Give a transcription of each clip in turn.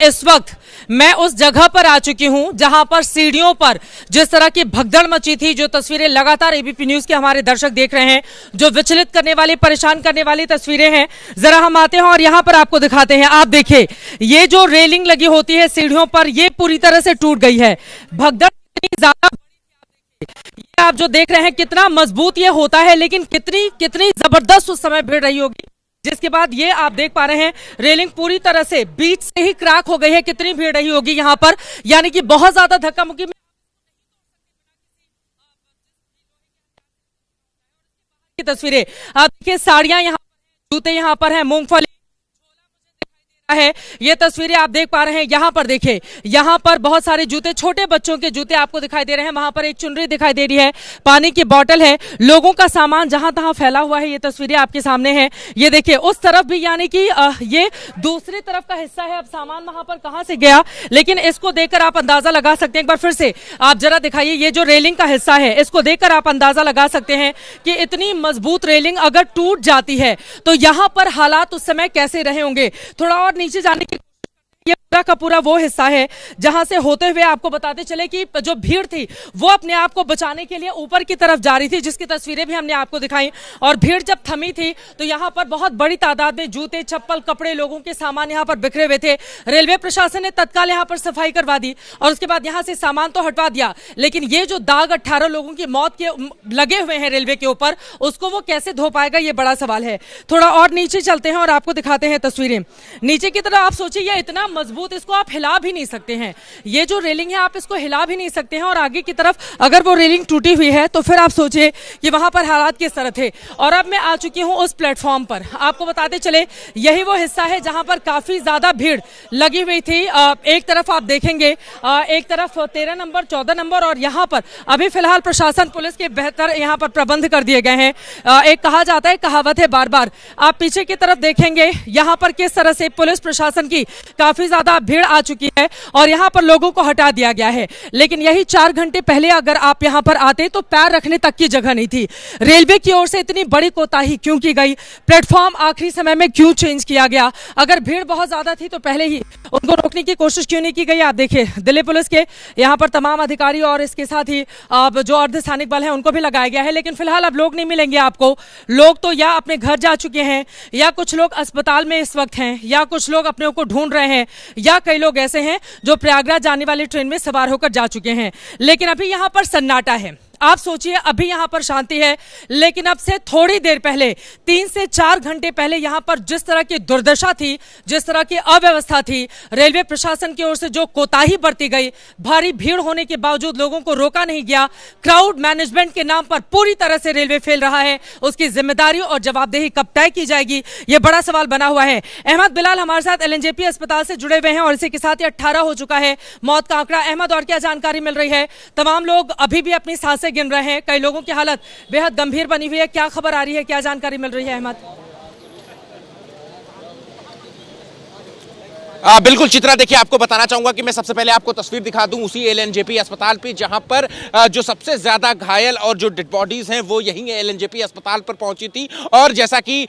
इस वक्त मैं उस जगह पर आ चुकी हूं जहां पर सीढ़ियों पर जिस तरह की भगदड़ मची थी, जो तस्वीरें लगातार एबीपी न्यूज के हमारे दर्शक देख रहे हैं, जो विचलित करने वाली, परेशान करने वाली तस्वीरें हैं, जरा हम आते हैं और यहां पर आपको दिखाते हैं। आप देखिए, ये जो रेलिंग लगी होती है सीढ़ियों पर, ये पूरी तरह से टूट गई है। भगदड़ इतनी ज्यादा, ये आप जो देख रहे हैं कितना मजबूत ये होता है, लेकिन कितनी कितनी जबरदस्त उस समय भीड़ रही होगी, जिसके बाद ये आप देख पा रहे हैं रेलिंग पूरी तरह से बीच से ही क्रैक हो गई है। कितनी भीड़ रही होगी यहाँ पर, यानी कि बहुत ज्यादा धक्का मुक्की में की तस्वीरें आप देखिए। साड़ियां यहाँ, जूते यहाँ पर है, मूंगफली है, ये तस्वीरें आप देख पा रहे हैं। यहाँ पर देखिए, यहाँ पर बहुत सारे जूते, छोटे बच्चों के जूते आपको दिखाई दे रहे हैं। वहां पर एक चुनरी दिखाई दे रही है, पानी की बोतल है, लोगों का सामान जहां तहां फैला हुआ है। ये तस्वीरें आपके सामने हैं। ये देखिए उस तरफ भी, यानी कि ये दूसरी तरफ का हिस्सा है। अब सामान वहां पर कहां से गया, लेकिन इसको देखकर आप अंदाजा लगा सकते हैं। एक बार फिर से आप जरा दिखाइए, ये जो रेलिंग का हिस्सा है, इसको देखकर आप अंदाजा लगा सकते हैं कि इतनी मजबूत रेलिंग अगर टूट जाती है तो यहाँ पर हालात उस समय कैसे रहे होंगे। थोड़ा और नीचे जाने की, ये पूरा का पूरा वो हिस्सा है जहां से होते हुए आपको बताते चले कि जो भीड़ थी वो अपने आप को बचाने के लिए ऊपर की तरफ जा रही थी, जिसकी तस्वीरें भी हमने आपको दिखाई। और भीड़ जब थमी थी तो यहाँ पर बहुत बड़ी तादाद में जूते, चप्पल, कपड़े, लोगों के सामान यहाँ पर बिखरे हुए थे। रेलवे प्रशासन ने तत्काल यहाँ पर सफाई करवा दी और उसके बाद यहाँ से सामान तो हटवा दिया, लेकिन ये जो दाग 18 लोगों की मौत के लगे हुए हैं रेलवे के ऊपर, उसको वो कैसे धो पाएगा, ये बड़ा सवाल है। थोड़ा और नीचे चलते हैं और आपको दिखाते हैं तस्वीरें। नीचे की तरफ आप सोचिए, ये इतना मजबूत, इसको आप हिला भी नहीं सकते हैं। ये जो रेलिंग है आप इसको हिला भी नहीं सकते हैं, और आगे की तरफ अगर वो रेलिंग टूटी हुई है तो फिर आप सोचिए कि वहां पर हालात किस तरह थे। और अब मैं आ चुकी हूं उस प्लेटफॉर्म पर। आपको बताते चले, यही वो हिस्सा है जहां पर काफी ज्यादा भीड़ लगी हुई थी। एक तरफ आप देखेंगे, एक तरफ 13 नंबर, 14 नंबर, और यहाँ पर अभी फिलहाल प्रशासन, पुलिस के बेहतर यहाँ पर प्रबंध कर दिए गए हैं। एक कहा जाता है, कहावत है बार बार, आप पीछे की तरफ देखेंगे यहाँ पर किस तरह से पुलिस प्रशासन की काफी ज्यादा भीड़ आ चुकी है और यहाँ पर लोगों को हटा दिया गया है। लेकिन यही 4 घंटे पहले अगर आप यहाँ पर आते तो पैर रखने तक की जगह नहीं थी। रेलवे की ओर से इतनी बड़ी कोताही क्यों की गई, प्लेटफॉर्म आखिरी समय में क्यों चेंज किया गया, अगर भीड़ बहुत ज्यादा थी तो पहले ही उनको रोकने की कोशिश क्यों नहीं की गई। आप देखिए, दिल्ली पुलिस के यहाँ पर तमाम अधिकारी और इसके साथ ही जो अर्धसैनिक बल है उनको भी लगाया गया है। लेकिन फिलहाल अब लोग नहीं मिलेंगे आपको। लोग तो या अपने घर जा चुके हैं, या कुछ लोग अस्पताल में इस वक्त हैं, या कुछ लोग अपने को ढूंढ रहे हैं, या कई लोग ऐसे हैं जो प्रयागराज जाने वाली ट्रेन में सवार होकर जा चुके हैं। लेकिन अभी यहां पर सन्नाटा है। आप सोचिए, अभी यहां पर शांति है, लेकिन अब से थोड़ी देर पहले, 3 से 4 घंटे पहले यहां पर जिस तरह की दुर्दशा थी, जिस तरह की अव्यवस्था थी, रेलवे प्रशासन की ओर से जो कोताही बरती गई, भारी भीड़ होने के बावजूद लोगों को रोका नहीं गया, क्राउड मैनेजमेंट के नाम पर पूरी तरह से रेलवे फेल रहा है। उसकी जिम्मेदारी और जवाबदेही कब तय की जाएगी, यह बड़ा सवाल बना हुआ है। अहमद बिलाल हमारे साथ एलएनजेपी अस्पताल से जुड़े हुए हैं और इसी के साथ ही 18 हो चुका है मौत का आंकड़ा। अहमद, और क्या जानकारी मिल रही है? तमाम लोग अभी भी अपनी सांसें गिन रहे हैं, कई लोगों की हालत बेहद गंभीर बनी हुई है। क्या खबर आ रही है, क्या जानकारी मिल रही है अहमद? बिल्कुल चित्रा, देखिए आपको बताना चाहूंगा कि मैं सबसे पहले आपको तस्वीर दिखा दूं उसी एलएनजेपी अस्पताल पे, जहां पर जो सबसे ज्यादा घायल और जो डेड बॉडीज हैं वो यहीं एलएनजेपी अस्पताल पर पहुंची थी। और जैसा कि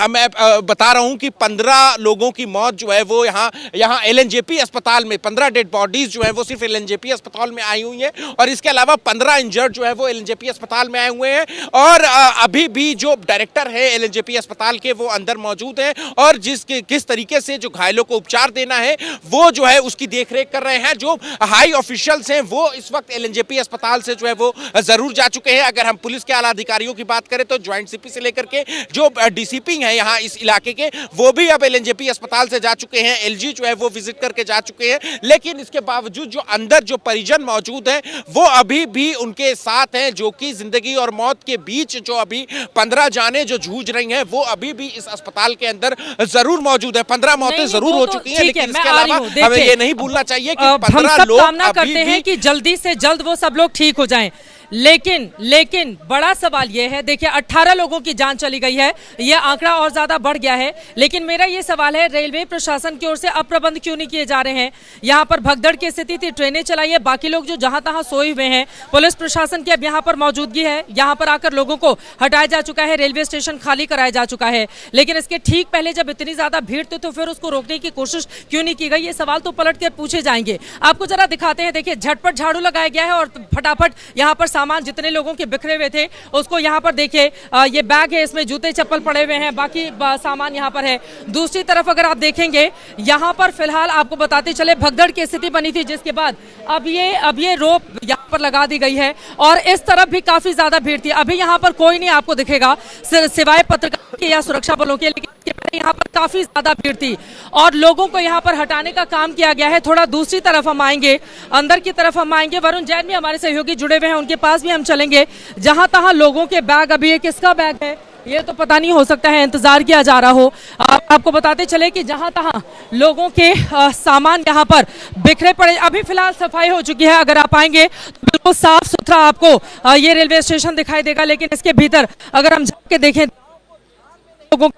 मैं बता रहा हूं कि 15 लोगों की मौत जो है वो यहाँ एलएनजेपी अस्पताल में, 15 डेड बॉडीज जो है वो सिर्फ एलएनजेपी अस्पताल में आई हुई है, और इसके अलावा 15 इंजर्ड जो है वो एलएनजेपी अस्पताल में आए हुए हैं। और अभी भी जो डायरेक्टर है एलएनजेपी अस्पताल के, वो अंदर मौजूद है और किस तरीके से जो घायलों को उपचार देना है वो जो है उसकी देखरेख कर रहे हैं। जो हाई ऑफिशियल्स हैं वो इस वक्त एलएनजेपी अस्पताल से जो है वो जरूर जा चुके हैं। अगर हम पुलिस के आला अधिकारियों की बात करें तो ज्वाइंट सीपी से लेकर के जो डीसीपी हैं यहाँ इस इलाके के, वो भी अब एलएनजेपी अस्पताल से जा चुके हैं। एलजी जो है वो विजिट करके जा चुके हैं। लेकिन इसके बावजूद जो अंदर जो परिजन मौजूद हैं वो अभी भी उनके साथ हैं, जो कि जिंदगी और मौत के बीच जो अभी 15 जाने जो जूझ रही हैं वो अभी भी इस अस्पताल के अंदर जरूर मौजूद है। 15 मौतें जरूर हो चुकी हैं, लेकिन इसके अलावा हमें ये नहीं भूलना चाहिए कि 15 लोग कामना करते हैं कि जल्दी से जल्द वो सब लोग ठीक हो जाएं। लेकिन बड़ा सवाल यह है, देखिए 18 लोगों की जान चली गई है, यह आंकड़ा और ज्यादा बढ़ गया है। लेकिन मेरा यह सवाल है, रेलवे प्रशासन की ओर से अब प्रबंध क्यों नहीं किए जा रहे हैं? यहां पर भगदड़ की स्थिति थी, ट्रेनें चलाई है, बाकी लोग जो जहां तहां सोए हुए हैं, पुलिस प्रशासन की अब यहां पर मौजूदगी है, यहां पर आकर लोगों को हटाया जा चुका है, रेलवे स्टेशन खाली कराया जा चुका है। लेकिन इसके ठीक पहले जब इतनी ज्यादा भीड़ थी तो फिर उसको रोकने की कोशिश क्यों नहीं की गई? ये सवाल तो पलट कर पूछे जाएंगे। आपको जरा दिखाते हैं, देखिए झटपट झाड़ू लगाया गया है और फटाफट यहाँ पर सामान जितने लोगों के बिखरे हुए थे उसको यहाँ पर देखिए, ये बैग है, इसमें जूते चप्पल पड़े हुए हैं, बाकी सामान यहाँ पर है। दूसरी तरफ अगर आप देखेंगे, यहाँ पर फिलहाल आपको बताते चले भगदड़ की स्थिति बनी थी, जिसके बाद अब ये रोप यहाँ पर लगा दी गई है और इस तरफ भी काफी ज्यादा भीड़ थी। अभी यहाँ पर कोई नहीं आपको दिखेगा सिवाय पत्रकार के या सुरक्षा बलों के, लेकिन यहाँ पर काफी ज्यादा भीड़ थी और लोगों को यहाँ पर हटाने का काम किया गया है। थोड़ा दूसरी तरफ हम आएंगे, अंदर की तरफ हम आएंगे, वरुण जैन भी हमारे सहयोगी जुड़े हुए हैं, उनके पास भी हम चलेंगे। जहां तहां लोगों के बैग, अभी ये किसका बैग है ये तो पता नहीं, हो सकता है इंतजार किया जा रहा हो। आपको बताते चले कि जहां तहां लोगों के सामान यहाँ पर बिखरे पड़े। अभी फिलहाल सफाई हो चुकी है, अगर आप आएंगे तो बिल्कुल साफ सुथरा आपको ये रेलवे स्टेशन दिखाई देगा। लेकिन इसके भीतर अगर हम जाके देखें, लोगों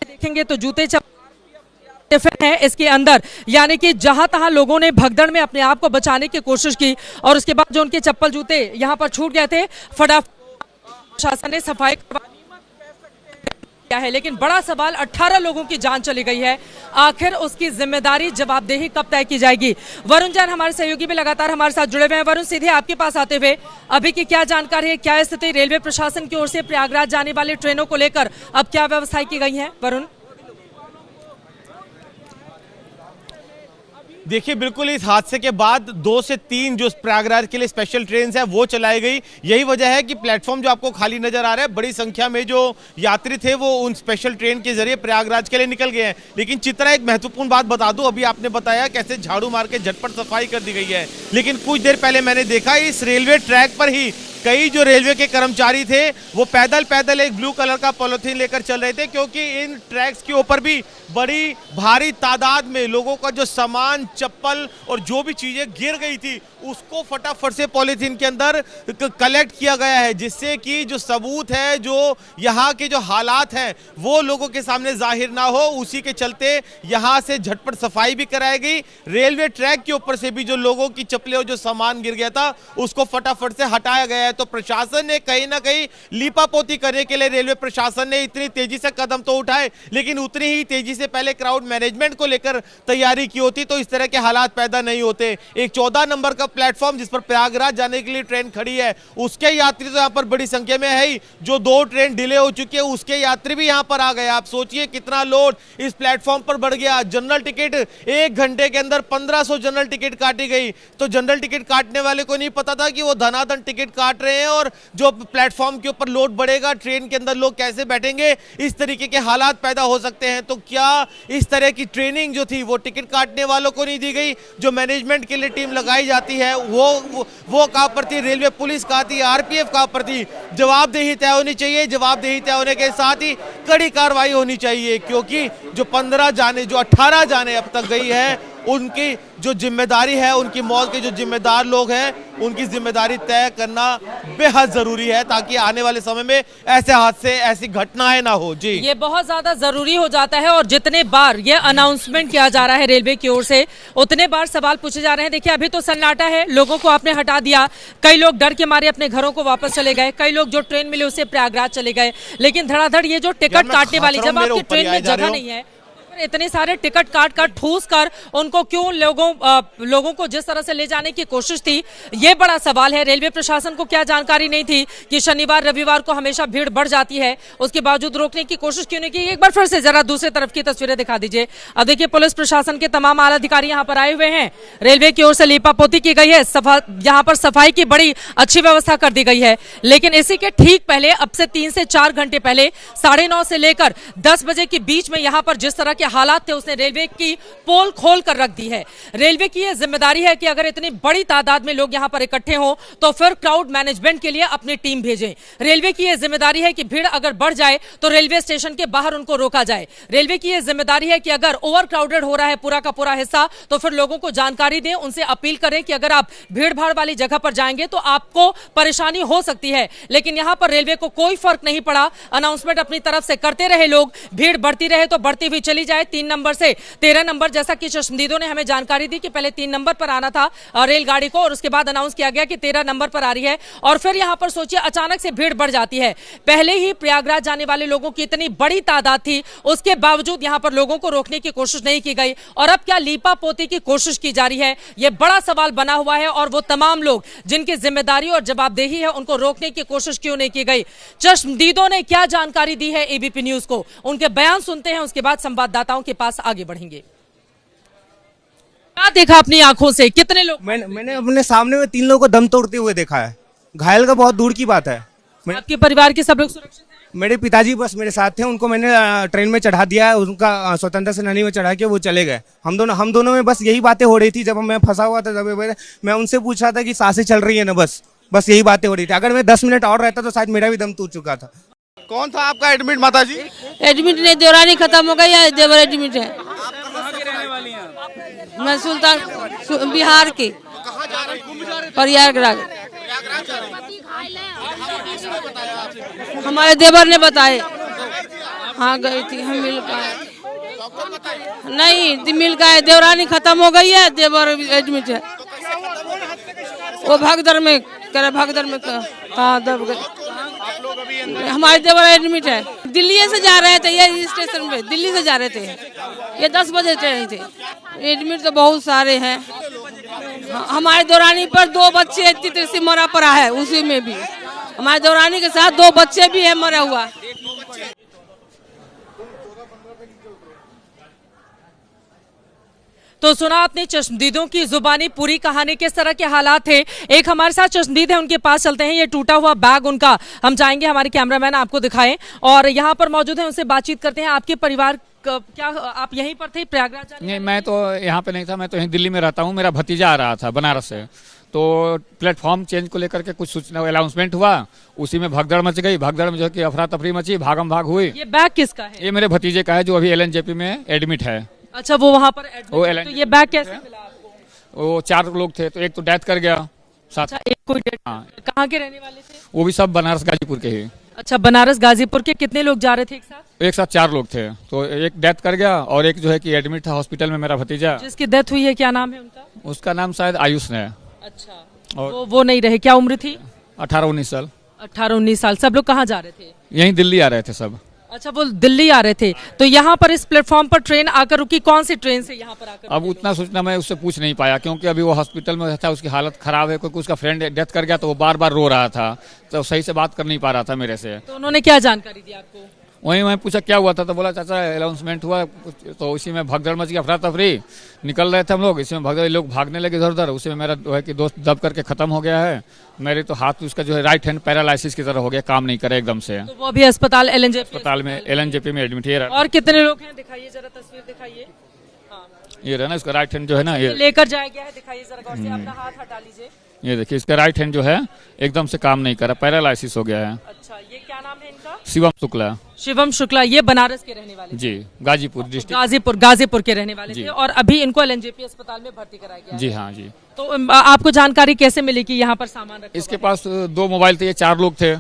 देखेंगे तो जूते चप्पल है इसके अंदर, यानी कि जहां तहां लोगों ने भगदड़ में अपने आप को बचाने की कोशिश की और उसके बाद जो उनके चप्पल जूते यहां पर छूट गए थे, फटाफट प्रशासन ने सफाई करवाया है। लेकिन बड़ा सवाल, 18 लोगों की जान चली गई है, आखिर उसकी जिम्मेदारी, जवाबदेही कब तय की जाएगी? वरुण जैन हमारे सहयोगी भी लगातार हमारे साथ जुड़े हुए हैं। वरुण, सीधे आपके पास आते हुए अभी की क्या जानकारी है, क्या स्थिति रेलवे प्रशासन की ओर से प्रयागराज जाने वाली ट्रेनों को लेकर अब क्या व्यवस्थाएं की गई है? वरुण, देखिए, बिल्कुल इस हादसे के बाद 2 से 3 जो प्रयागराज के लिए स्पेशल ट्रेन है वो चलाई गई। यही वजह है कि प्लेटफॉर्म जो आपको खाली नजर आ रहा है, बड़ी संख्या में जो यात्री थे वो उन स्पेशल ट्रेन के जरिए प्रयागराज के लिए निकल गए हैं। लेकिन चित्रा, एक महत्वपूर्ण बात बता दूं, अभी आपने बताया कैसे झाड़ू मार के झटपट सफाई कर दी गई है, लेकिन कुछ देर पहले मैंने देखा इस रेलवे ट्रैक पर ही कई जो रेलवे के कर्मचारी थे वो पैदल एक ब्लू कलर का पॉलिथीन लेकर चल रहे थे, क्योंकि इन ट्रैक्स के ऊपर भी बड़ी भारी तादाद में लोगों का जो सामान, चप्पल और जो भी चीजें गिर गई थी उसको फटाफट से पॉलिथीन के अंदर कलेक्ट किया गया है, जिससे कि जो सबूत है, जो यहाँ के जो हालात हैं वो लोगों के सामने जाहिर ना हो। उसी के चलते यहाँ से झटपट सफाई भी कराई गई। रेलवे ट्रैक के ऊपर से भी जो लोगों की चप्पलें और जो सामान गिर गया था उसको फटाफट से हटाया गया है। तो प्रशासन ने कहीं ना कहीं लीपापोती करने के लिए रेलवे प्रशासन ने इतनी तेजी से कदम तो उठाए, लेकिन उतनी ही तेजी से पहले क्राउड मैनेजमेंट को लेकर तैयारी की होती तो इस तरह के हालात पैदा नहीं होते। एक 14 नंबर का प्लेटफॉर्म जिस पर प्रयागराज जाने के लिए ट्रेन खड़ी है, उसके यात्री तो यहाँ पर बड़ी संख्या में है ही। जो 2 ट्रेन डिले हो चुकी है उसके यात्री भी यहाँ पर आ गए। आप सोचिए कितना लोड इस प्लेटफॉर्म पर बढ़ गया। जनरल टिकट 1 घंटे के अंदर 1500 जनरल टिकट काटी गई। तो जनरल टिकट काटने वाले को नहीं पता था कि वो धनाधन टिकट काट रहे हैं और जो प्लेटफॉर्म के ऊपर लोड बढ़ेगा, ट्रेन के अंदर लोग कैसे बैठेंगे, इस तरीके के हालात पैदा हो सकते हैं। तो क्या इस तरह की ट्रेनिंग जो थी वो टिकट काटने वालों को नहीं दी गई? जो मैनेजमेंट के लिए टीम लगाई जाती है वो कहां पर थी? रेलवे पुलिस कहां थी? आरपीएफ कहां पर थी? जवाबदेही तय होनी चाहिए। जवाबदेही तय होने के साथ ही कड़ी कार्रवाई होनी चाहिए, क्योंकि जो 15 जाने, जो 18 जाने अब तक गई है, उनकी जो जिम्मेदारी है, उनकी मौत के जो जिम्मेदार लोग हैं उनकी जिम्मेदारी तय करना बेहद जरूरी है, ताकि आने वाले समय में ऐसे हादसे, ऐसी घटनाएं ना हो। जी, ये बहुत ज्यादा जरूरी हो जाता है और जितने बार ये अनाउंसमेंट किया जा रहा है रेलवे की ओर से, उतने बार सवाल पूछे जा रहे हैं। देखिए, अभी तो सन्नाटा है, लोगों को आपने हटा दिया, कई लोग डर के मारे अपने घरों को वापस चले गए, कई लोग जो ट्रेन मिले उससे प्रयागराग चले गए। लेकिन धड़ाधड़ ये जो टिकट काटने वाली, जब आपकी ट्रेन में जगह नहीं है, इतने सारे टिकट काट ठूस कर उनको क्यों लोगों को जिस तरह से ले जाने की कोशिश थी, ये बड़ा सवाल है। रेलवे प्रशासन को क्या जानकारी नहीं थी कि शनिवार रविवार को हमेशा भीड़ बढ़ जाती है, उसके बावजूद रोकने की कोशिश क्यों नहीं की? एक बार फिर से जरा दूसरी तरफ की तस्वीरें दिखा दीजिए। अब देखिए, पुलिस प्रशासन के तमाम आला अधिकारी यहाँ पर आए हुए हैं, रेलवे की ओर से लीपापोती की गई है, यहाँ पर सफाई की बड़ी अच्छी व्यवस्था कर दी गई है। लेकिन इसी के ठीक पहले, अब से 3 से 4 घंटे पहले, 9:30 से लेकर 10 बजे के बीच में यहाँ पर जिस तरह के हालात थे उसने रेलवे की पोल खोल कर रख दी है। रेलवे की यह जिम्मेदारी है कि अगर इतनी बड़ी तादाद में लोग यहाँ पर इकट्ठे हों तो फिर क्राउड मैनेजमेंट के लिए अपनी टीम भेजें। रेलवे की यह जिम्मेदारी है कि भीड़ अगर बढ़ जाए तो रेलवे स्टेशन के बाहर उनको रोका जाए। रेलवे की यह जिम्मेदारी है कि अगर ओवर क्राउडेड हो रहा है पूरा का पूरा हिस्सा तो फिर लोगों को जानकारी दें, उनसे अपील करें कि अगर आप भीड़ भाड़ वाली जगह पर जाएंगे तो आपको परेशानी हो सकती है। लेकिन यहां पर रेलवे को कोई फर्क नहीं पड़ा, अनाउंसमेंट अपनी तरफ से करते रहे लोग, भीड़ बढ़ती रहे तो बढ़ती हुई चली जाए। 3 नंबर से 13 नंबर, जैसा कि चश्मदीदों ने हमें जानकारी दी कि पहले 3 नंबर पर आना था रेलगाड़ी को और उसके बाद अनाउंस किया गया कि 13 नंबर पर आ रही है। और फिर यहां पर सोचिए अचानक से भीड़ बढ़ जाती है। पहले ही प्रयागराज जाने वाले लोगों की इतनी बड़ी तादाद थी, उसके बावजूद यहां पर लोगों को रोकने की कोशिश नहीं की गई। और अब क्या लीपा पोती की कोशिश की जा रही है, यह बड़ा सवाल बना हुआ है। और वो तमाम लोग जिनकी जिम्मेदारी और जवाबदेही है उनको रोकने की कोशिश क्यों नहीं की गई। चश्मदीदों ने क्या जानकारी दी है एबीपी न्यूज को, उनके बयान सुनते हैं, उसके बाद संवाददाताओं के पास आगे बढ़ेंगे। क्या देखा अपनी आंखों से, कितने लोग? मैंने अपने सामने में 3 लोगों को दम तोड़ते हुए देखा है। घायल का बहुत दूर की बात है। आपके परिवार के सब लोग सुरक्षित हैं? मेरे पिताजी बस मेरे साथ थे, उनको मैंने ट्रेन में चढ़ा दिया है, उनका स्वतंत्रता सेनानी में चढ़ा के वो चले गए। हम दोनों में बस यही बातें हो रही थी। जब मैं फंसा हुआ था तब मैं उनसे पूछ रहा था कि सांसें चल रही है ना, बस यही बातें हो रही थी। अगर मैं 10 मिनट और रहता तो शायद मेरा भी दम टूट चुका था। कौन था आपका एडमिट माता जी? एडमिट नहीं, देवरानी खत्म हो गई है, देवर एडमिट है। मैं सुल्तान बिहार की प्रयागराज। हमारे देवर ने बताए। हाँ गई थी, हम मिल गए। नहीं मिल गए, देवरानी खत्म हो गई है, देवर एडमिट है। वो भगदड़ में कहाँ दब गए। हमारे देवर एडमिट है। दिल्ली से जा रहे थे, ये स्टेशन पे दिल्ली से जा रहे थे। ये 10 बजे ट्रेन थे। एडमिट तो बहुत सारे हैं। हमारे देवरानी पर 2 बच्चे इतनी से मरा पड़ा है, उसी में भी हमारे देवरानी के साथ 2 बच्चे भी है मरा हुआ। तो सुना आपने चश्मदीदों की जुबानी पूरी कहानी, किस तरह के हालात थे। एक हमारे साथ चश्मदीद है, उनके पास चलते हैं। ये टूटा हुआ बैग उनका हम चाहेंगे हमारे कैमरामैन आपको दिखाएं और यहाँ पर मौजूद है, उनसे बातचीत करते हैं। आपके परिवार क्या आप यहीं पर थे प्रयागराज जाने? नहीं, मैं तो यहाँ पे नहीं था, मैं तो यहीं दिल्ली में रहता हूँ। मेरा भतीजा आ रहा था बनारस से, तो प्लेटफॉर्म चेंज को लेकर के कुछ सूचना अनाउंसमेंट हुआ, उसी में भगदड़ मच गई। भगदड़ में जो है कि अफरा तफरी मची, भागम भाग हुई। ये बैग किसका है? ये मेरे भतीजे का है जो अभी एलएनजेपी में एडमिट है। अच्छा, वो वहाँ पर एडमिट है। तो ये बैग कैसे मिला आपको? वो 4 लोग थे, तो एक तो डेथ कर गया साथ। अच्छा, एक कोई हाँ। कहाँ के रहने वाले थे? वो भी सब बनारस गाजीपुर के ही। अच्छा, बनारस गाजीपुर के। कितने लोग जा रहे थे एक साथ? एक साथ 4 लोग थे, तो एक डेथ कर गया और एक जो है कि एडमिट था हॉस्पिटल में, मेरा भतीजा। जिसकी डेथ हुई है क्या नाम है उनका? उसका नाम शायद आयुष है। अच्छा, और वो नहीं रहे। क्या उम्र थी? 18-19 साल। 18-19 साल। सब लोग कहाँ जा रहे थे? यहीं दिल्ली आ रहे थे सब। अच्छा, वो दिल्ली आ रहे थे। तो यहाँ पर इस प्लेटफॉर्म पर ट्रेन आकर रुकी, कौन सी ट्रेन से यहाँ पर आकर? अब उतना सूचना मैं उससे पूछ नहीं पाया, क्योंकि अभी वो हॉस्पिटल में था, उसकी हालत खराब है, क्योंकि उसका फ्रेंड डेथ कर गया तो वो बार बार रो रहा था, तो सही से बात कर नहीं पा रहा था मेरे से। तो उन्होंने क्या जानकारी दी आपको? वहीं मैं पूछा क्या हुआ था, तो बोला चाचा अनाउंसमेंट हुआ, तो उसी में भगदड़ मच गई, अफरा तफरी, निकल रहे थे हम लोग, इसी में भगदड़, लोग भागने लगे इधर उधर। उसी में मेरा जो है कि दोस्त दब करके खत्म हो गया है। मेरे तो हाथ उसका जो है राइट हैंड पैरालाइसिस की तरह हो गया, काम नहीं करे एकदम से। तो वो अभी अस्पताल अस्पताल में एलएनजेपी में एडमिट है। और कितने लोग हैं? दिखाइए जरा, तस्वीर दिखाइए। ये रहा ना, इसका राइट हैंड जो है ना, ये लेकर जाया गया है, दिखाइए जरा गौर से। अपना हाथ हटा लीजिए। ये देखिए, इसका राइट हैंड जो है एकदम से काम नहीं कर रहा, पैरालाइसिस हो गया है। अच्छा, ये क्या नाम है इनका? शिवम शुक्ला। शिवम शुक्ला। ये बनारस के रहने वाले? जी, गाजीपुर डिस्ट्रिक्ट। गाजीपुर के रहने वाले थे और अभी इनको एलएनजेपी अस्पताल में भर्ती कराया गया। जी हाँ जी। तो आपको जानकारी कैसे मिली कि यहाँ पर सामान रखा? इसके पास 2 मोबाइल थे, ये 4 लोग थे,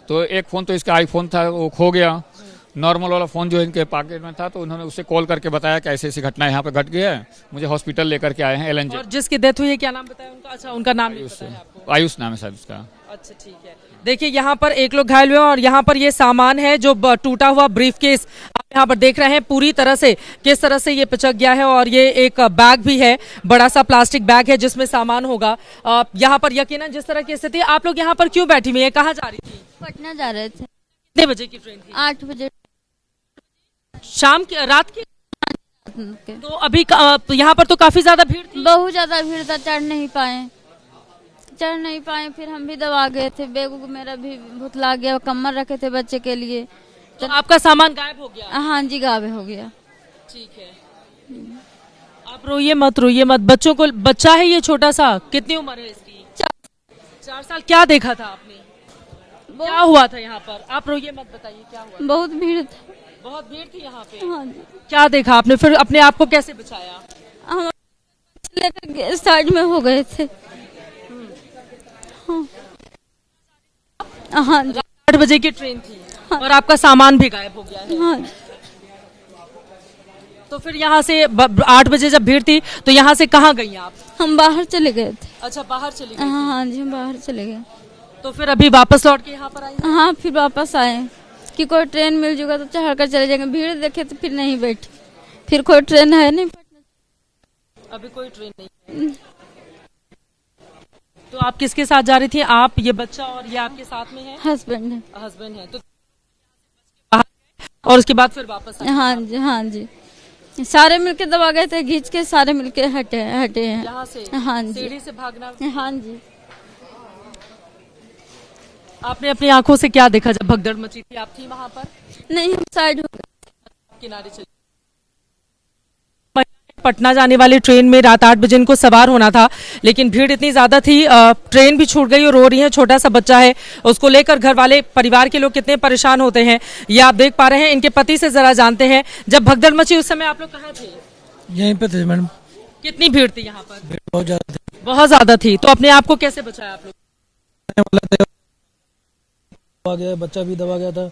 तो एक फोन तो इसका आईफोन था, वो खो गया। नॉर्मल वाला फोन जो इनके पॉकेट में था, तो उन्होंने उससे कॉल करके बताया कि ऐसी ऐसी घटना यहाँ पे घट गई है, मुझे हॉस्पिटल लेकर के आए हैं एलएनजे। और जिसकी डेथ हुई है क्या नाम बताया उनका? अच्छा, उनका नाम नहीं पता है आपको? आयुष नाम है शायद उसका। अच्छा, ठीक है। देखिए, यहाँ पर 1 लोग घायल हुए और यहाँ पर ये सामान है जो टूटा हुआ ब्रीफकेस आप यहाँ पर देख रहे हैं पूरी तरह से किस तरह से ये पिचक गया है। और ये एक बैग भी है, बड़ा सा प्लास्टिक बैग है जिसमें सामान होगा। यहाँ पर यकीनन जिस तरह की स्थिति, आप लोग यहाँ पर क्यों बैठी हुई है? कहाँ जा रही थी? पटना जा रहे थे। कितने बजे की ट्रेन थी? 8 बजे शाम की, रात की। तो अभी यहाँ पर तो काफी ज्यादा भीड़ थी। बहुत ज्यादा भीड़ था, चढ़ नहीं पाए। फिर हम भी दबा गए थे, बैग मेरा भी भुतला गया, कम्बल रखे थे बच्चे के लिए। तो आपका सामान गायब हो गया? हाँ जी, गायब हो गया। ठीक है। आप रोइए मत, बच्चों को, बच्चा है ये छोटा सा, कितनी उम्र है इसकी? 4 साल। क्या देखा था आपने, क्या हुआ था यहाँ पर? आप रोइए मत, बताइए क्या हुआ? बहुत भीड़ था। बहुत भीड़ थी यहाँ पे। हाँ जी। क्या देखा आपने, फिर अपने आप को कैसे बचाया? हम लेकर साइड में हो गए थे। हाँ जी। 8 बजे की ट्रेन थी और आपका सामान भी गायब हो गया है। हाँ जी। तो फिर यहाँ से 8 बजे जब भीड़ थी तो यहाँ से कहाँ गई आप? हम बाहर चले गए थे। अच्छा, बाहर चली गई। हाँ जी, हम बाहर चले गए। तो फिर अभी वापस लौट के यहाँ पर आई? हाँ, फिर वापस आए कि कोई ट्रेन मिल जाएगा तो चढ़ कर चले जाएंगे। भीड़ देखे तो फिर नहीं बैठे, फिर कोई ट्रेन है नहीं। अभी कोई ट्रेन नहीं है। तो आप किसके साथ जा रही थी? आप, ये बच्चा और ये आपके साथ में है? हस्बैंड है। हस्बैंड है। तो और उसके बाद फिर वापस आए? हाँ जी, हाँ जी। सारे मिलके दबा गए थे, घींच के सारे मिलके हटे हैं यहाँ से? हाँ जी। सीढ़ी से भागना? हाँ जी। आपने अपनी आंखों से क्या देखा जब भगदड़ मची थी? आप थी वहां पर? नहीं, हम साइड हो गए। किनारे चली। पटना जाने वाली ट्रेन में रात 8 बजे इनको सवार होना था, लेकिन भीड़ इतनी ज्यादा थी, ट्रेन भी छूट गई और रो रही है। छोटा सा बच्चा है, उसको लेकर घर वाले, परिवार के लोग कितने परेशान होते हैं ये आप देख पा रहे हैं। इनके पति से जरा जानते हैं, जब भगदड़ मची उस समय आप लोग कहाँ थे? यहीं पे थे मैडम। कितनी भीड़ थी यहाँ पर? बहुत ज्यादा थी। बहुत ज्यादा थी। तो अपने आप को कैसे बचाया आप लोग? दबा गया, बच्चा भी दबा गया था,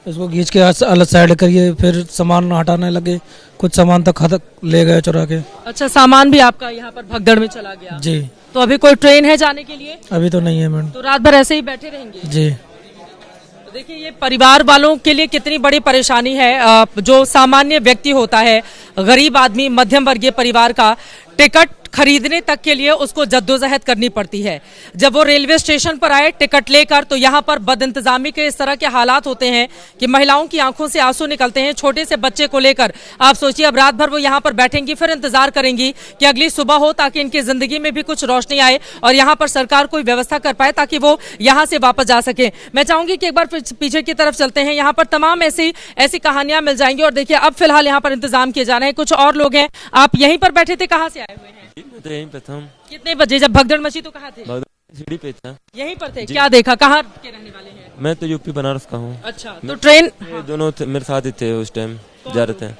इसको खींच के अलग साइड करिए, फिर सामान हटाने लगे, कुछ सामान तक ले गए चुरा के। अच्छा, सामान भी आपका यहाँ पर भगदड़ में चला गया? जी। तो अभी कोई ट्रेन है जाने के लिए? अभी तो नहीं है मैडम। तो रात भर ऐसे ही बैठे रहेंगे? जी। तो देखिए, ये परिवार वालों के लिए कितनी बड़ी परेशानी है। जो सामान्य व्यक्ति होता है, गरीब आदमी, मध्यम वर्गीय परिवार का, टिकट खरीदने तक के लिए उसको जद्दोजहद करनी पड़ती है। जब वो रेलवे स्टेशन पर आए टिकट लेकर, तो यहाँ पर बदइंतजामी के इस तरह के हालात होते हैं कि महिलाओं की आंखों से आंसू निकलते हैं। छोटे से बच्चे को लेकर आप सोचिए, अब रात भर वो यहाँ पर बैठेंगी, फिर इंतजार करेंगी कि अगली सुबह हो, ताकि इनकी जिंदगी में भी कुछ रोशनी आए और यहाँ पर सरकार कोई व्यवस्था कर पाए ताकि वो यहाँ से वापस जा सके। मैं चाहूंगी कि एक बार पीछे की तरफ चलते हैं। यहाँ पर तमाम ऐसी कहानियां मिल जाएंगी। और देखिए, अब फिलहाल यहाँ पर इंतजाम किए जा रहे हैं। कुछ और लोग हैं। आप यहीं पर बैठे थे, कहाँ से आए हुए हैं? तो यहीं पे था। कितने बजे जब भगदड़ मची तो कहाँ थे? सीढ़ी पे था। यहीं पर थे? क्या देखा? कहाँ के रहने वाले हैं? मैं तो यूपी बनारस का हूँ। अच्छा, तो ट्रेन? ये दोनों मेरे साथ ही थे उस टाइम, जा रहे थे।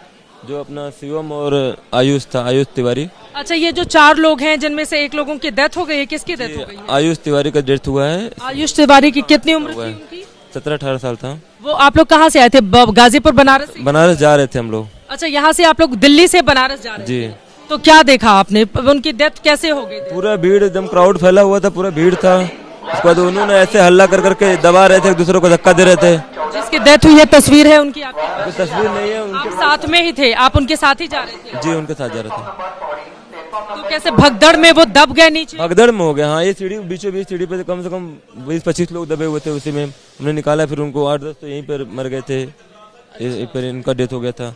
जो अपना शिवम और आयुष था, आयुष तिवारी। अच्छा, ये जो 4 लोग हैं जिनमें से एक लोगों की डेथ हो गई है, किसकी डेथ हो गई है? आयुष तिवारी का डेथ हुआ है। आयुष तिवारी की कितनी उम्र थी उनकी? 17-18 साल था। वो आप लोग कहाँ से आए थे? गाजीपुर, बनारस? बनारस जा रहे थे हम लोग। अच्छा, यहाँ से आप लोग दिल्ली से बनारस जा रहे थे? जी। तो क्या देखा आपने? उनकी डेथ कैसे हो गई? पूरा भीड़, एकदम क्राउड फैला हुआ था, पूरा भीड़ था। उसके बाद उन्होंने ऐसे हल्ला कर करके दबा रहे थे, एक दूसरे को धक्का दे रहे थे। जिसकी डेथ हुई है, तस्वीर है उनकी आपके पास? तस्वीर नहीं है आप साथ में ही थे? आप उनके साथ ही जा रहे थे? जी, उनके साथ जा रहे थे। तो कैसे भगदड़ में वो दब गए नीचे? भगदड़ में हो गया। हाँ, ये सीढ़ी बीचों बीच सीढ़ी पे कम से कम 20-25 लोग दबे हुए थे। उसी में हमने निकाला, फिर उनको 8-10 तो यहीं पर मर गए थे। पर इनका डेथ हो गया था।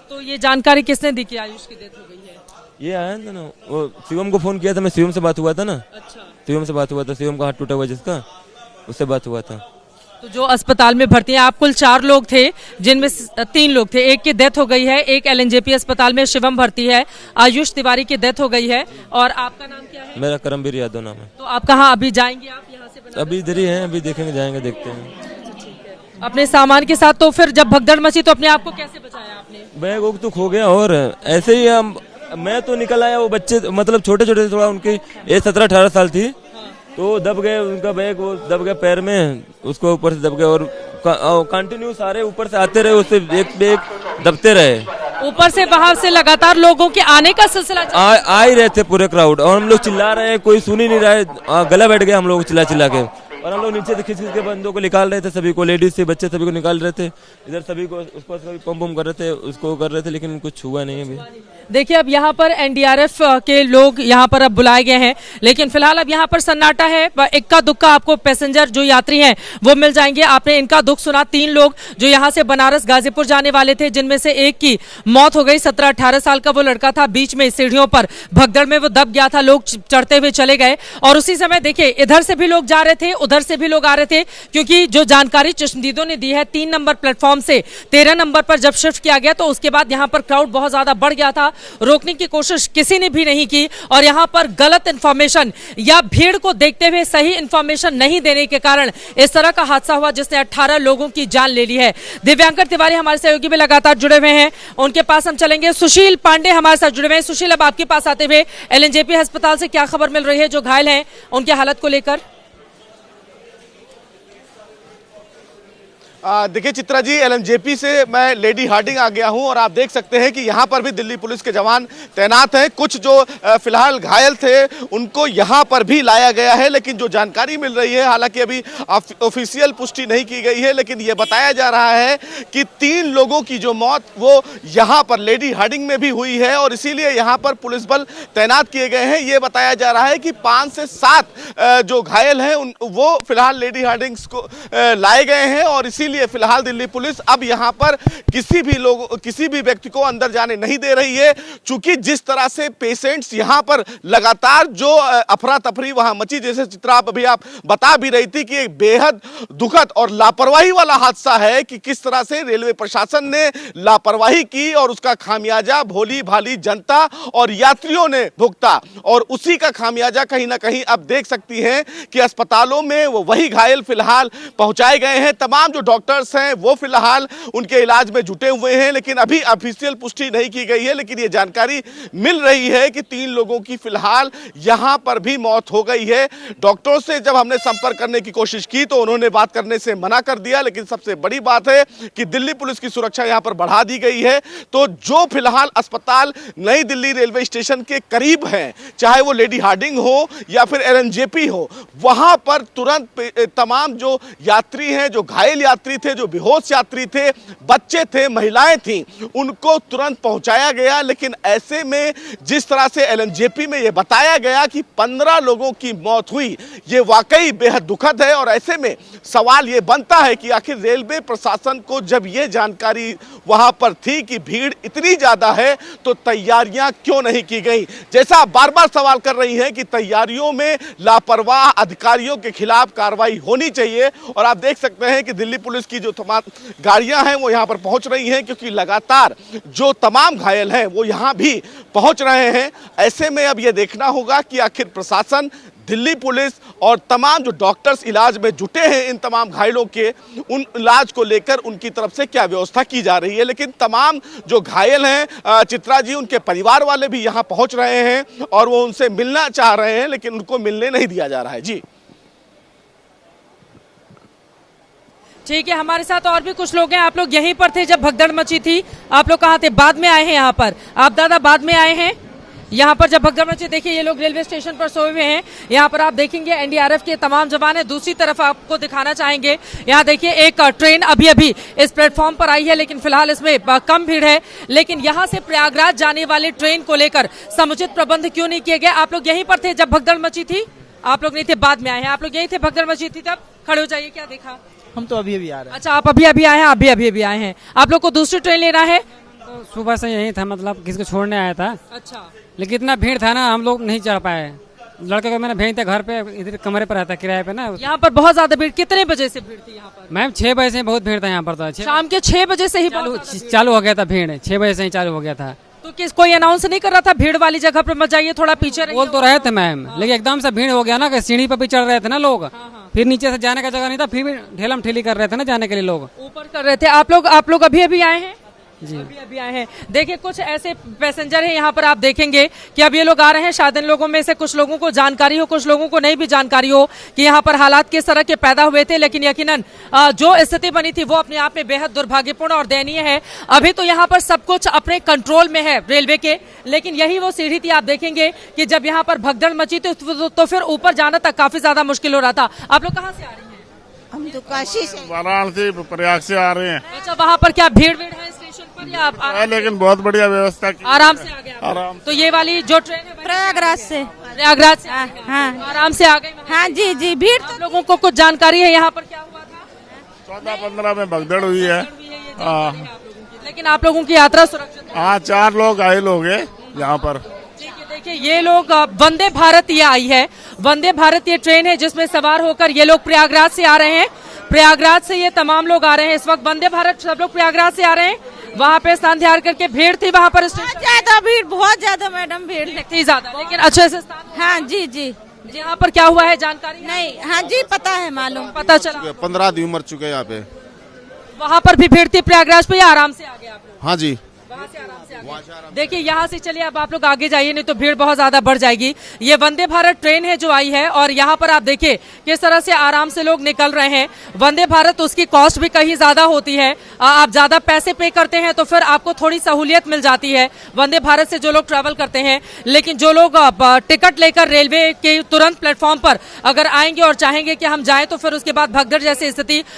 तो ये जानकारी किसने दी कि आयुष की डेथ हो गई है? ये आया था ना, वो शिवम को फोन किया था। मैं शिवम से बात हुआ था ना। अच्छा। शिवम से बात हुआ था, शिवम का हाथ टूटा हुआ जिसका, उससे बात हुआ था। तो जो अस्पताल में भर्ती हैं, आप कुल 4 लोग थे, जिनमें 3 लोग थे, एक की डेथ हो गई है। एक LNJP अस्पताल में शिवम भर्ती है, आयुष तिवारी की डेथ हो गई है। और आपका नाम क्या है? मेरा करमवीर यादव नाम है। तो आप कहाँ अभी जाएंगे? आप यहाँ से अभी इधर ही हैं, अभी देखेंगे, जाएंगे, देखते हैं अपने सामान के साथ। तो फिर जब भगदड़ मची तो अपने आप को कैसे बचाया आपने? बैग वोग तो खो गया, और ऐसे ही मैं तो निकल आया। वो बच्चे मतलब छोटे छोटे थे थोड़ा, उनकी एज 17-18 साल थी। तो दब गए, उनका बैग वो दब गया पैर में, उसको ऊपर से दब गया। और कंटिन्यू सारे ऊपर से आते रहे, उससे एक पे एक दबते रहे। ऊपर से वहां से लगातार लोगों के आने का सिलसिला आ ही रहे थे पूरे क्राउड, और हम लोग चिल्ला रहे हैं, कोई सुन ही नहीं रहा है। गला बैठ गया हम लोग चिल्ला चिल्ला के। और हम लोग नीचे से खींच खींच के बंदों को निकाल रहे थे, सभी को, लेडीज से बच्चे सभी को निकाल रहे थे। इधर सभी को उसको सभी पंप कर रहे थे, उसको कर रहे थे, लेकिन कुछ हुआ नहीं अभी। देखिए, अब यहाँ पर NDRF के लोग यहाँ पर अब बुलाए गए हैं, लेकिन फिलहाल अब यहाँ पर सन्नाटा है। इक्का दुक्का आपको पैसेंजर जो यात्री हैं वो मिल जाएंगे। आपने इनका दुख सुना। 3 लोग जो यहाँ से बनारस गाजीपुर जाने वाले थे, जिनमें से एक की मौत हो गई। 17-18 साल का वो लड़का था। बीच में सीढ़ियों पर भगदड़ में वो दब गया था, लोग चढ़ते हुए चले गए। और उसी समय देखिए, इधर से भी लोग जा रहे थे, उधर से भी लोग आ रहे थे, क्योंकि जो जानकारी चश्मदीदों ने दी है 3 नंबर प्लेटफॉर्म से 13 नंबर पर जब शिफ्ट किया गया तो उसके बाद यहाँ पर क्राउड बहुत ज्यादा बढ़ गया था। रोकने की कोशिश किसी ने भी नहीं की और यहाँ पर गलत इंफॉर्मेशन या भीड़ को देखते हुए सही इंफॉर्मेशन नहीं देने के कारण इस तरह का हादसा हुआ जिसने 18 लोगों की जान ले ली है। दिव्यांकर तिवारी हमारे सहयोगी भी लगातार जुड़े हुए हैं, उनके पास हम चलेंगे। सुशील पांडे हमारे साथ जुड़े हुए हैं। सुशील, अब आपके पास आते हुए एलएनजेपी अस्पताल से क्या खबर मिल रही है जो घायल हैं उनकी हालत को लेकर? देखिए चित्रा जी, एलएनजेपी से मैं लेडी हार्डिंग आ गया हूं और आप देख सकते हैं कि यहां पर भी दिल्ली पुलिस के जवान तैनात हैं। कुछ जो फिलहाल घायल थे उनको यहां पर भी लाया गया है, लेकिन जो जानकारी मिल रही है, हालांकि अभी ऑफिशियल पुष्टि नहीं की गई है, लेकिन ये बताया जा रहा है कि 3 लोगों की जो मौत वो यहां पर लेडी हार्डिंग में भी हुई है और इसीलिए यहां पर पुलिस बल तैनात किए गए हैं। ये बताया जा रहा है कि 5 से 7 जो घायल हैं वो फिलहाल लेडी हार्डिंग्स को लाए गए हैं और इसीलिए फिलहाल दिल्ली पुलिस अब यहां पर किसी भी व्यक्ति को अंदर जाने नहीं दे रही है। चूंकि जिस तरह से पेशेंट्स यहां पर लगातार जो अफरा तफरी वहां मची, जैसे चित्रा अभी आप बता भी रही थी कि एक बेहद दुखद और लापरवाही वाला हादसा है कि किस तरह से रेलवे प्रशासन ने लापरवाही की और उसका खामियाजा भोली भाली जनता और यात्रियों ने भुगता और उसी का खामियाजा कहीं ना कहीं अब देख सकती हैं कि अस्पतालों में वही घायल फिलहाल पहुंचाए गए हैं। तमाम जो डॉक्टर्स हैं वो फिलहाल उनके इलाज में जुटे हुए हैं, लेकिन अभी ऑफिशियल पुष्टि नहीं की गई है। लेकिन ये जानकारी मिल रही है कि 3 लोगों की फिलहाल यहां पर भी मौत हो गई है। डॉक्टरों से जब हमने संपर्क करने की कोशिश की तो उन्होंने बात करने से मना कर दिया, लेकिन सबसे बड़ी बात है कि दिल्ली पुलिस की सुरक्षा यहां पर बढ़ा दी गई है। तो जो फिलहाल अस्पताल नई दिल्ली रेलवे स्टेशन के करीब है, चाहे वो लेडी हार्डिंग हो या फिर एलएनजेपी हो, वहां पर तुरंत तमाम जो यात्री हैं, जो घायल यात्री थे, जो बेहोश यात्री थे, बच्चे थे, महिलाएं थी, उनको तुरंत पहुंचाया गया। लेकिन ऐसे में जिस तरह से एलएनजेपी में यह बताया गया कि 15 लोगों की मौत हुई, ये वाकई बेहद दुखद है और ऐसे में सवाल ये बनता है कि आखिर रेलवे प्रशासन को जब ये जानकारी वहां पर थी कि भीड़ इतनी ज्यादा है तो तैयारियां क्यों नहीं की गई। जैसा आप बार बार सवाल कर रही हैं कि तैयारियों में लापरवाह अधिकारियों के खिलाफ कार्रवाई होनी चाहिए और आप देख सकते हैं कि दिल्ली पुलिस की जो तमाम गाड़ियां हैं वो यहां पर पहुंच रही हैं, क्योंकि लगातार जो तमाम घायल हैं वो यहां भी पहुंच रहे हैं। ऐसे में अब यह देखना होगा कि आखिर प्रशासन, दिल्ली पुलिस और तमाम जो डॉक्टर्स इलाज में जुटे हैं इन तमाम घायलों के, उन इलाज को लेकर उनकी तरफ से क्या व्यवस्था की जा रही है। लेकिन तमाम जो घायल हैं चित्रा जी, उनके परिवार वाले भी यहां पहुंच रहे हैं और वो उनसे मिलना चाह रहे हैं, लेकिन उनको मिलने नहीं दिया जा रहा है। जी ठीक है, हमारे साथ और भी कुछ लोग हैं। आप लोग यहीं पर थे जब भगदड़ मची थी? आप लोग कहाँ थे? बाद में आए हैं यहाँ पर? आप दादा बाद में आए हैं यहाँ पर जब भगदड़ मची? देखिए ये लोग रेलवे स्टेशन पर सोए हुए हैं। यहाँ पर आप देखेंगे एनडीआरएफ के तमाम जवान हैं। दूसरी तरफ आपको दिखाना चाहेंगे, यहाँ देखिए एक ट्रेन अभी अभी इस प्लेटफॉर्म पर आई है, लेकिन फिलहाल इसमें कम भीड़ है। लेकिन यहाँ से प्रयागराज जाने वाले ट्रेन को लेकर समुचित प्रबंध क्यों नहीं किए गए? आप लोग यहीं पर थे जब भगदड़ मची थी? आप लोग नहीं थे, बाद में आए हैं। आप लोग यहीं थे भगदड़ मची थी तब? खड़े हो जाइए, क्या देखा? हम तो अभी आ रहे हैं। अच्छा, आप अभी आ हैं? आप भी अभी आए हैं। आप लोग को दूसरी ट्रेन लेना है? तो सुबह से यही था, मतलब किसी को छोड़ने आया था। अच्छा, लेकिन इतना भीड़ था ना, हम लोग नहीं चढ़ पाए। लड़के को मैंने भेज दिया घर पे, इधर कमरे पर रहता किराए पे ना। यहाँ पर बहुत ज्यादा भीड़। कितने बजे से भीड़ थी यहाँ पर? मैम 6 बजे से बहुत भीड़ था यहाँ पर। तो शाम के 6 बजे से ही चालू हो गया था भीड़, 6 बजे से ही चालू हो गया था। तो किस कोई अनाउंस नहीं कर रहा था भीड़ वाली जगह पर मत जाइए, थोड़ा पीछे रहिए? बोल तो रहे थे मैम, लेकिन एकदम से भीड़ हो गया ना कि सीढ़ी पर भी चढ़ रहे थे ना लोग। फिर नीचे से जाने का जगह नहीं था, फिर भी ठेलम ठेली कर रहे थे ना जाने के लिए, लोग ऊपर कर रहे थे। आप लोग अभी आए हैं? जी अभी आए हैं। देखिए कुछ ऐसे पैसेंजर हैं यहाँ पर, आप देखेंगे कि अब ये लोग आ रहे हैं। शायद इन लोगों में से कुछ लोगों को जानकारी हो, कुछ लोगों को नहीं भी जानकारी हो कि यहाँ पर हालात किस तरह के पैदा हुए थे। लेकिन यकीनन जो स्थिति बनी थी वो अपने आप में बेहद दुर्भाग्यपूर्ण और दयनीय है। अभी तो यहाँ पर सब कुछ अपने कंट्रोल में है रेलवे के, लेकिन यही वो सीढ़ी थी। आप देखेंगे कि जब यहाँ पर भगदड़ मची तो फिर ऊपर जाना तक काफी ज्यादा मुश्किल हो रहा था। आप लोग कहाँ से आ रहे हैं? हम तो काशी से, वाराणसी प्रयाग से आ रहे हैं। अच्छा, वहाँ पर क्या भीड़ है स्टेशन पर या आप लेकिन बहुत बढ़िया व्यवस्था की, आराम से आ गए? आराम। तो ये वाली जो ट्रेन है प्रयागराज से हाँ, आराम से आ गए? हाँ जी जी। भीड़ तो लोगों को कुछ जानकारी है यहाँ पर क्या हुआ था? 14-15 में भगदड़ हुई है। लेकिन आप लोगों की यात्रा सुरक्षित? हाँ, 4 लोग घायल हो गए यहाँ पर। देखिए देखिए ये लोग वंदे भारत ये आई है, वंदे भारत ये ट्रेन है जिसमें सवार होकर ये लोग प्रयागराज से आ रहे हैं। प्रयागराज से ये तमाम लोग आ रहे हैं। इस वक्त वंदे भारत सब लोग प्रयागराज से आ रहे हैं। वहाँ पे स्थान ध्यान करके भीड़ थी वहाँ पर ज्यादा भीड़, बहुत ज्यादा मैडम भीड़ थी ज्यादा, लेकिन अच्छे से हाँ जी जी। यहाँ पर क्या हुआ है जानकारी नहीं, हाँ जी पता है, मालूम पता चला। 15 आदमी मर चुके हैं यहाँ पे। वहाँ पर भी भीड़ थी प्रयागराज पे या आराम से आ गए आप लोग? हाँ जी, वहाँ से आराम से आ गए। देखिए यहाँ से चलिए, अब आप लोग आगे जाइए, नहीं तो भीड़ बहुत ज्यादा बढ़ जाएगी। ये वंदे भारत ट्रेन है जो आई है और यहाँ पर आप देखिए किस तरह से आराम से लोग निकल रहे हैं। वंदे भारत उसकी कॉस्ट भी कहीं ज्यादा होती है, आप ज्यादा पैसे पे करते हैं तो फिर आपको थोड़ी सहूलियत मिल जाती है वंदे भारत से जो लोग ट्रेवल करते हैं। लेकिन जो लोग टिकट लेकर रेलवे के तुरंत प्लेटफॉर्म पर अगर आएंगे और चाहेंगे कि हम जाएं तो फिर उसके बाद भगदड़ जैसी स्थिति